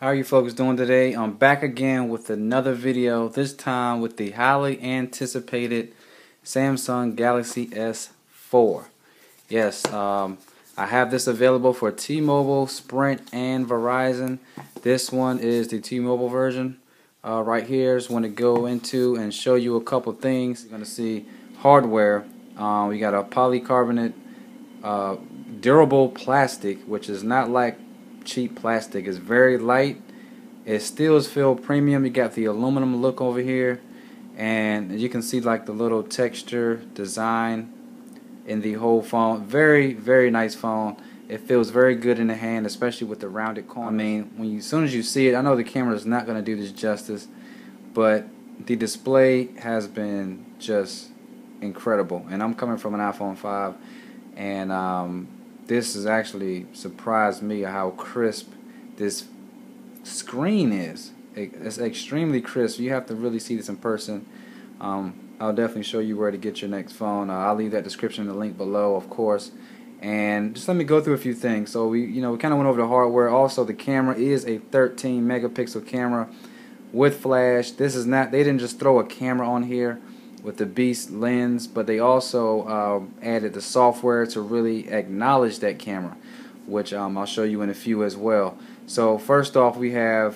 How are you folks doing today? I'm back again with another video, this time with the highly anticipated Samsung Galaxy S4. Yes, I have this available for T-Mobile, Sprint, and Verizon. This one is the T-Mobile version. Right here is when to go into and show you a couple things. You're going to see hardware. We got a polycarbonate durable plastic, which is not like cheap plastic. It's very light. It still is feel premium. You got the aluminum look over here, and you can see like the little texture design in the whole phone. Very nice phone. It feels very good in the hand, especially with the rounded corner. I mean, as soon as you see it, I know the camera is not going to do this justice, but the display has been just incredible. And I'm coming from an iPhone 5, and this has actually surprised me how crisp this screen is. It's extremely crisp. You have to really see this in person. I'll definitely show you where to get your next phone. I'll leave that description in the link below, of course. And just let me go through a few things. So we kind of went over the hardware. Also, the camera is a 13 megapixel camera with flash. This is not, they didn't just throw a camera on here with the beast lens, but they also added the software to really acknowledge that camera, which I'll show you in a few as well. So first off, we have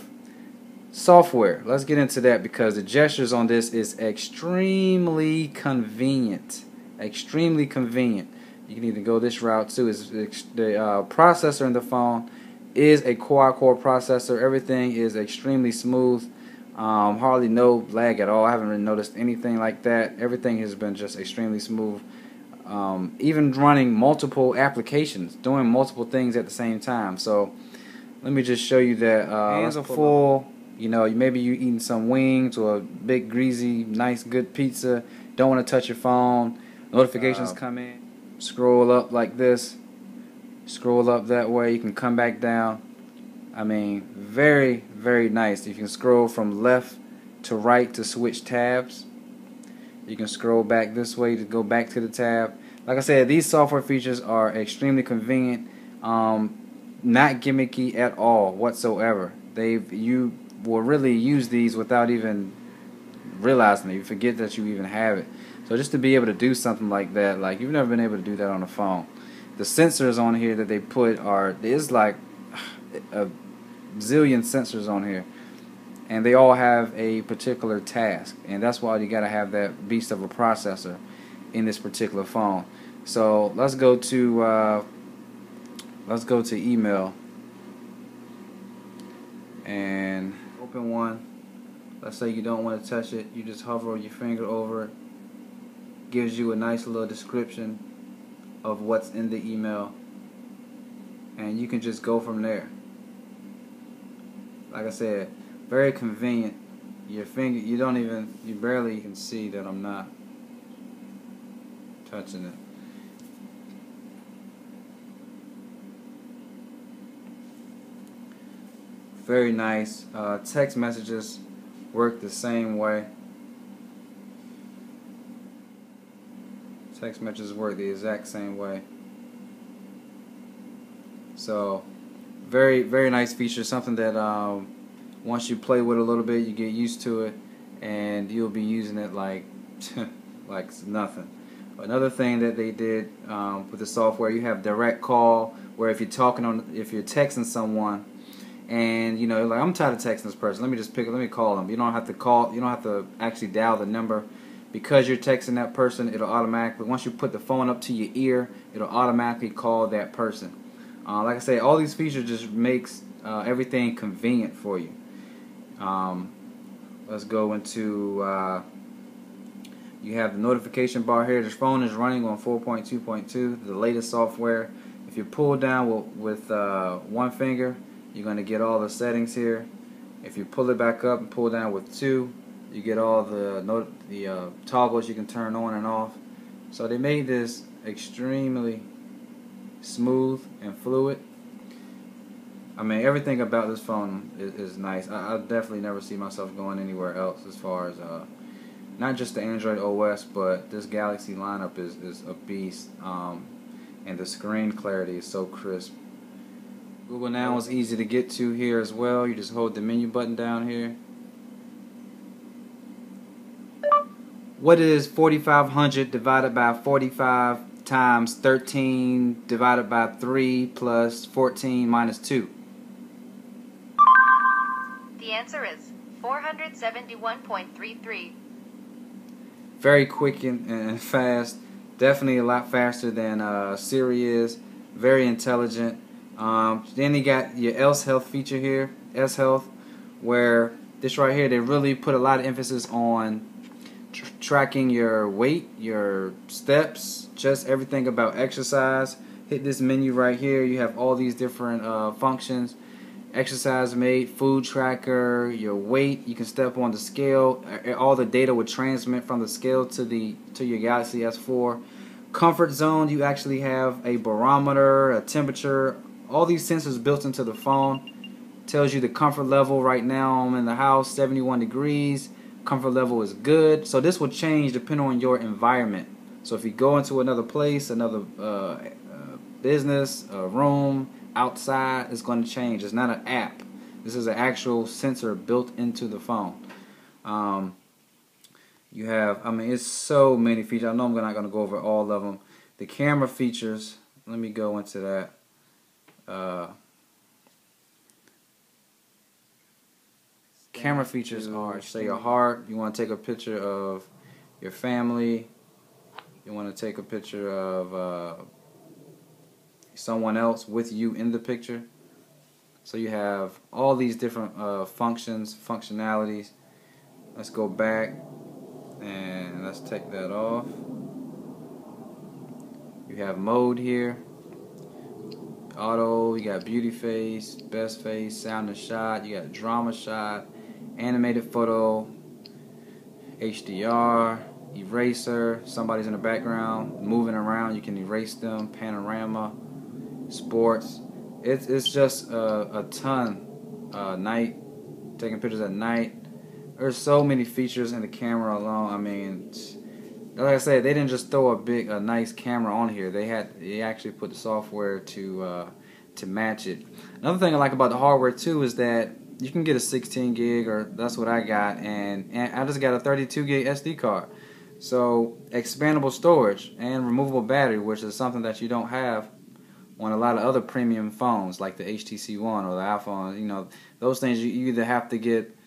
software. Let's get into that because the gestures on this is extremely convenient. Extremely convenient. You can either go this route too. The processor in the phone is a quad-core processor. Everything is extremely smooth. Hardly no lag at all. I haven't really noticed anything like that. Everything has been just extremely smooth. Even running multiple applications, doing multiple things at the same time. So let me just show you that hands are full. Maybe you eating some wings or a big greasy, nice, good pizza. Don't want to touch your phone. Notifications come in. Scroll up like this. Scroll up that way. You can come back down. I mean, very nice. You can scroll from left to right to switch tabs. You can scroll back this way to go back to the tab. Like I said, these software features are extremely convenient. Not gimmicky at all whatsoever. You will really use these without even realizing it. You forget that you even have it. So just to be able to do something like that, like you've never been able to do that on a phone. The sensors on here that they put there's like a zillion sensors on here, and they all have a particular task, and that's why you gotta have that beast of a processor in this particular phone. So let's go to email and open one. Let's say you don't want to touch it. You just hover your finger over it. Gives you a nice little description of what's in the email, and you can just go from there. Like I said, very convenient. Your finger, you barely can see that I'm not touching it. Very nice. Text messages work the same way. Text messages work the exact same way. So very nice feature. Something that once you play with a little bit, you get used to it, and you'll be using it like like nothing. Another thing that they did with the software, you have direct call, where if you're texting someone, and like, I'm tired of texting this person. Let me call them. You don't have to actually dial the number. Because you're texting that person, it'll automatically, once you put the phone up to your ear, it'll automatically call that person. Like I say, all these features just makes everything convenient for you. Let's go into, you have the notification bar here. This phone is running on 4.2.2, the latest software. If you pull down with one finger, you're going to get all the settings here. If you pull it back up and pull down with two, you get all the toggles you can turn on and off. So they made this extremely smooth and fluid. I mean, everything about this phone is nice. I definitely never see myself going anywhere else as far as not just the Android OS, but this Galaxy lineup is a beast. And the screen clarity is so crisp. Google Now is easy to get to here as well. You just hold the menu button down here. What is 4,500 divided by 45 times 13 divided by 3 plus 14 minus 2? The answer is 471.33. Very quick and fast. Definitely a lot faster than Siri is. Very intelligent. Then you got your else health feature here, S health, where this right here, they really put a lot of emphasis on tracking your weight, your steps, just everything about exercise. Hit this menu right here. You have all these different functions. Exercise mate, food tracker, your weight. You can step on the scale. All the data would transmit from the scale to your Galaxy S4. Comfort zone, you actually have a barometer, a temperature, all these sensors built into the phone. Tells you the comfort level. Right now I'm in the house, 71 degrees. Comfort level is good. So this will change depending on your environment. So if you go into another place, another business, a room, outside, it's going to change. It's not an app. This is an actual sensor built into the phone. You have, it's so many features. I know I'm not going to go over all of them. The camera features, let me go into that. Camera features are, say, your heart. You want to take a picture of your family. You want to take a picture of someone else with you in the picture. So you have all these different functionalities. Let's go back and let's take that off. You have mode here. Auto, you got beauty face, best face, sound and shot, you got drama shot, animated photo, HDR, eraser, somebody's in the background moving around, you can erase them, panorama, sports. It's just a ton. Night, taking pictures at night. There's so many features in the camera alone. Like I said, they didn't just throw a nice camera on here. They actually put the software to match it. Another thing I like about the hardware too is that you can get a 16 gig, or that's what I got, and I just got a 32 gig SD card. So expandable storage and removable battery, which is something that you don't have on a lot of other premium phones like the HTC One or the iPhone. You know, those things you either have to get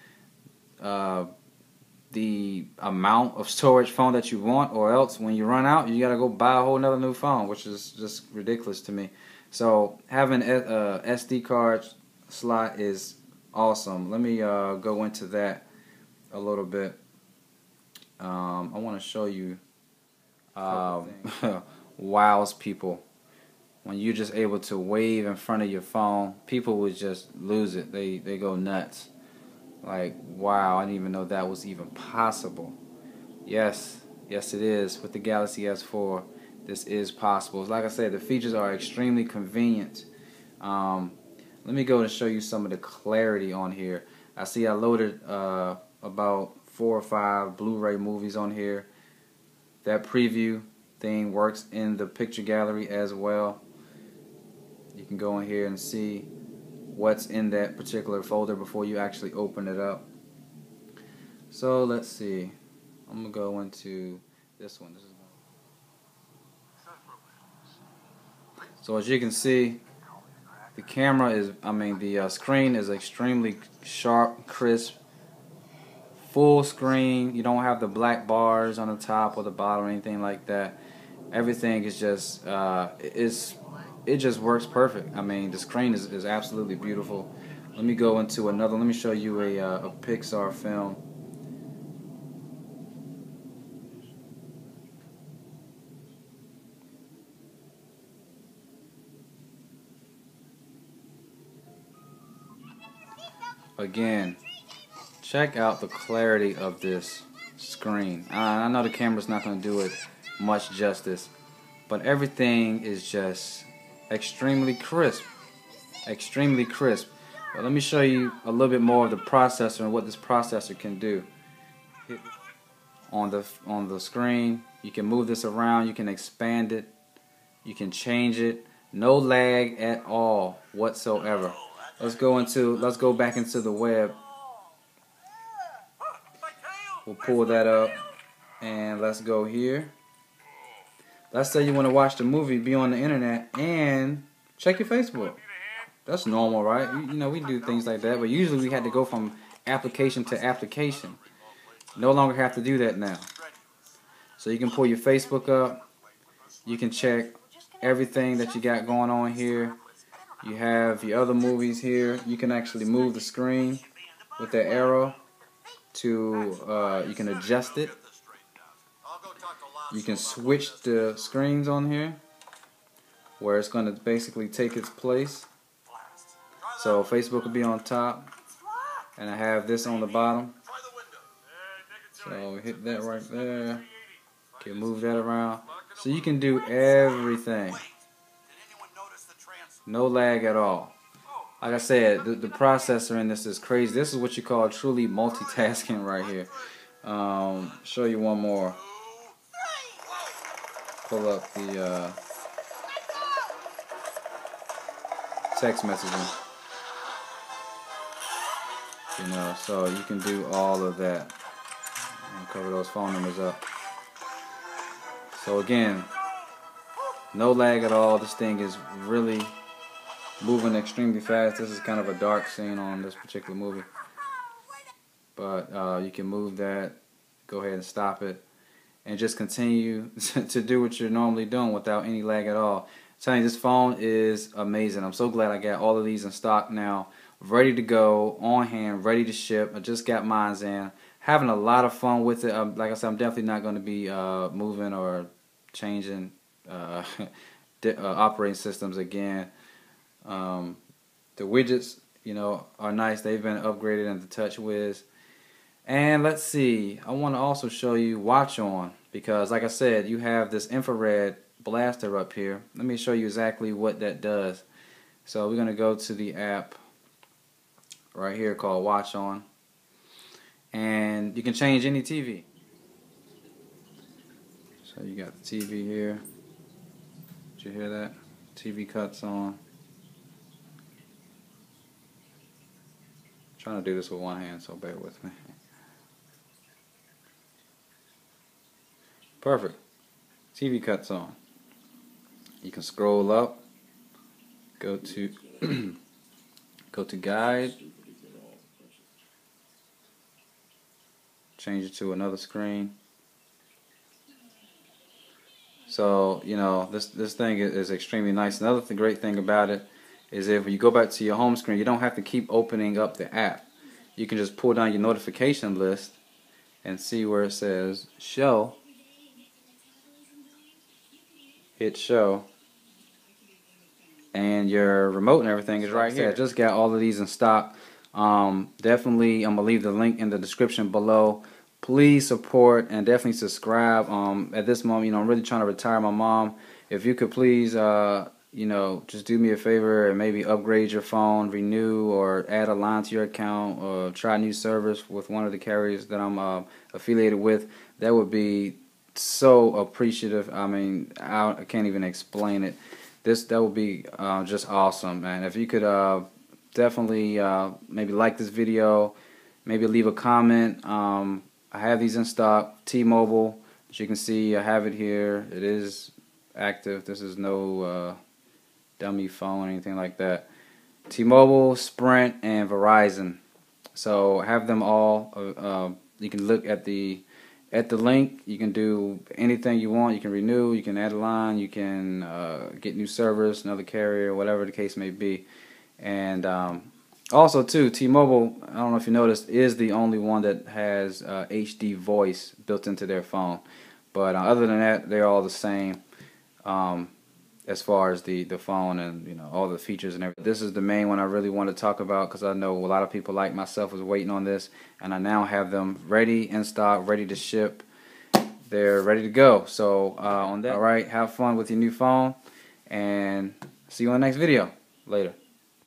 the amount of storage phone that you want, or else when you run out you gotta go buy a whole nother new phone, which is just ridiculous to me. So having a SD card slot is awesome. Let me go into that a little bit. I want to show you wows people. When you're just able to wave in front of your phone, people would just lose it. They go nuts. Like, wow, I didn't even know that was even possible. Yes, it is. With the Galaxy S4, this is possible. Like I said, the features are extremely convenient. Let me go and show you some of the clarity on here. I see I loaded about 4 or 5 Blu-ray movies on here. That preview thing works in the picture gallery as well. You can go in here and see what's in that particular folder before you actually open it up. So let's see. I'm gonna go into this one. So as you can see, the camera is, the screen is extremely sharp, crisp, full screen. You don't have the black bars on the top or the bottom or anything like that. Everything is just it just works perfect. The screen is absolutely beautiful. Let me go into another. Let me show you a Pixar film. Again, check out the clarity of this screen. I know the camera's not going to do it much justice, but everything is just extremely crisp. Extremely crisp. But let me show you a little bit more of the processor and what this processor can do. On the screen, you can move this around, you can expand it, you can change it. No lag at all whatsoever. Let's go back into the web. We'll pull that up and let's go here. Let's say you want to watch the movie, be on the internet, and check your Facebook. That's normal, right? You know, we do things like that, but usually we had to go from application to application. No longer have to do that now. So you can pull your Facebook up. You can check everything that you got going on here. You have your other movies here. You can actually move the screen with that arrow to, you can adjust it. You can switch the screens on here where it's going to basically take its place. So Facebook will be on top and I have this on the bottom. So hit that right there. Can move that around. So you can do everything. No lag at all. Like I said, the processor in this is crazy. This is what you call truly multitasking right here. Show you one more. Pull up the text messaging. You know, so you can do all of that. And cover those phone numbers up. So again, no lag at all. This thing is really moving extremely fast. This is kind of a dark scene on this particular movie. But you can move that, go ahead and stop it, and just continue to do what you're normally doing without any lag at all. I'm telling you, this phone is amazing. I'm so glad I got all of these in stock now, ready to go, on hand, ready to ship. I just got mine in. Having a lot of fun with it. Like I said, I'm definitely not going to be moving or changing operating systems again. The widgets, you know, are nice. They've been upgraded into TouchWiz. And let's see, I want to also show you Watch On, because like I said, you have this infrared blaster up here. Let me show you exactly what that does. So we're going to go to the app right here called Watch On, and you can change any TV. So you got the TV here. Did you hear that? TV cuts on. I'm trying to do this with one hand, so bear with me. Perfect. TV cuts on. You can scroll up, go to go to guide, change it to another screen. So, you know, this thing is extremely nice. Another great thing about it is if you go back to your home screen, you don't have to keep opening up the app. You can just pull down your notification list and see where it says show. Hit show, and your remote and everything is right here. I just got all of these in stock. Definitely, I'm gonna leave the link in the description below. Please support and definitely subscribe. At this moment, you know, I'm really trying to retire my mom. If you could please, you know, just do me a favor and maybe upgrade your phone, renew, or add a line to your account, or try a new service with one of the carriers that I'm affiliated with. That would be so appreciative. I mean, I can't even explain it. That would be just awesome, man. If you could definitely maybe like this video, maybe leave a comment. I have these in stock. T-Mobile, as you can see, I have it here. It is active. This is no dummy phone or anything like that. T-Mobile, Sprint, and Verizon. So I have them all. You can look at the link. You can do anything you want. You can renew, you can add a line, you can get new service, another carrier, whatever the case may be. And also too, T-Mobile, I don't know if you noticed, is the only one that has HD voice built into their phone. But other than that, they're all the same as far as the phone and, you know, all the features and everything. This is the main one I really want to talk about, because I know a lot of people like myself was waiting on this, and I now have them ready in stock, ready to ship. They're ready to go. So on that, all right, have fun with your new phone, and see you on the next video. Later.